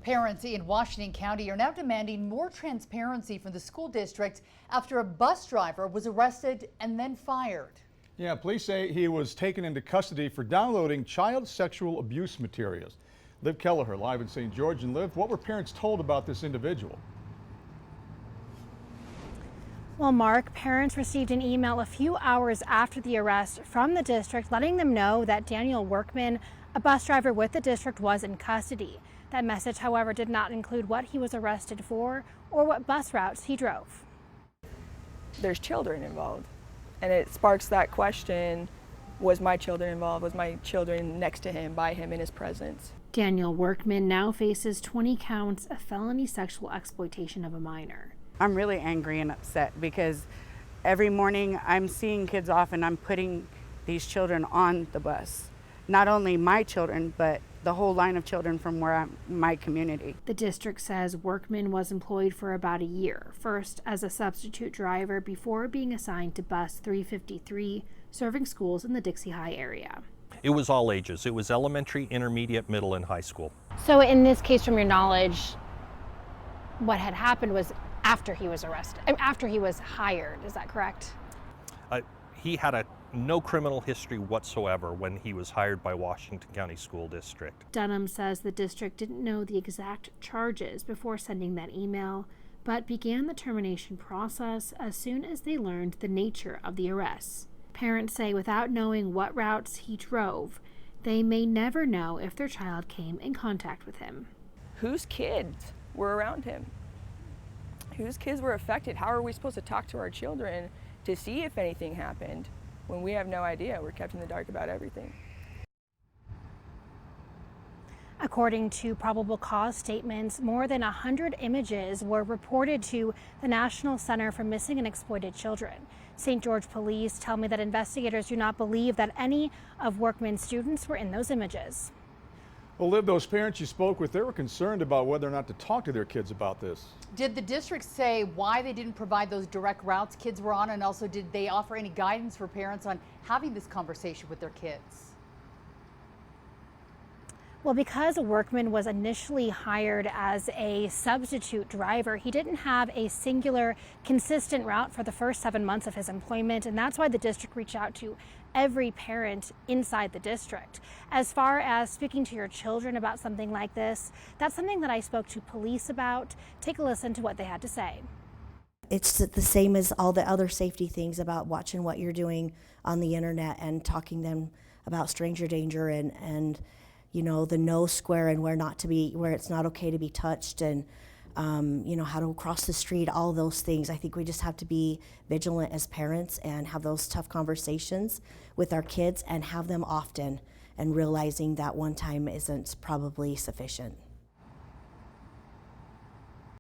Parents in Washington County are now demanding more transparency from the school district after a bus driver was arrested and then fired. Yeah, police say he was taken into custody for downloading child sexual abuse materials. Liv Kelleher live in St. George. And Liv, what were parents told about this individual? Well, Mark, parents received an email a few hours after the arrest from the district letting them know that Daniel Workman, a bus driver with the district, was in custody. That message, however, did not include what he was arrested for or what bus routes he drove. There's children involved, and it sparks that question, was my children involved? Was my children next to him, by him, in his presence? Daniel Workman now faces 20 counts of felony sexual exploitation of a minor. I'm really angry and upset because every morning I'm seeing kids off and I'm putting these children on the bus. Not only my children, but the whole line of children from my community. The district says Workman was employed for about a year, first as a substitute driver before being assigned to bus 353, serving schools in the Dixie High area. It was all ages. It was elementary, intermediate, middle, and high school. So in this case, from your knowledge, what had happened was after he was arrested, after he was hired, is that correct? He had no criminal history whatsoever when he was hired by Washington County School District. Dunham says the district didn't know the exact charges before sending that email, but began the termination process as soon as they learned the nature of the arrests. Parents say without knowing what routes he drove, they may never know if their child came in contact with him. Whose kids were around him? Whose kids were affected? How are we supposed to talk to our children to see if anything happened when we have no idea? We're kept in the dark about everything. According to probable cause statements, more than 100 images were reported to the National Center for Missing and Exploited Children. St. George police tell me that investigators do not believe that any of Workman's students were in those images. Well, Liv, those parents you spoke with, they were concerned about whether or not to talk to their kids about this. Did the district say why they didn't provide those direct routes kids were on, and also did they offer any guidance for parents on having this conversation with their kids? Well, because Workman was initially hired as a substitute driver, he didn't have a singular, consistent route for the first 7 months of his employment, and that's why the district reached out to every parent inside the district. As far as speaking to your children about something like this, that's something that I spoke to police about. Take a listen to what they had to say. It's the same as all the other safety things about watching what you're doing on the internet and talking them about stranger danger and you know, the no square and where it's not okay to be touched, and you know, how to cross the street, all those things. I think we just have to be vigilant as parents and have those tough conversations with our kids and have them often, and realizing that one time isn't probably sufficient.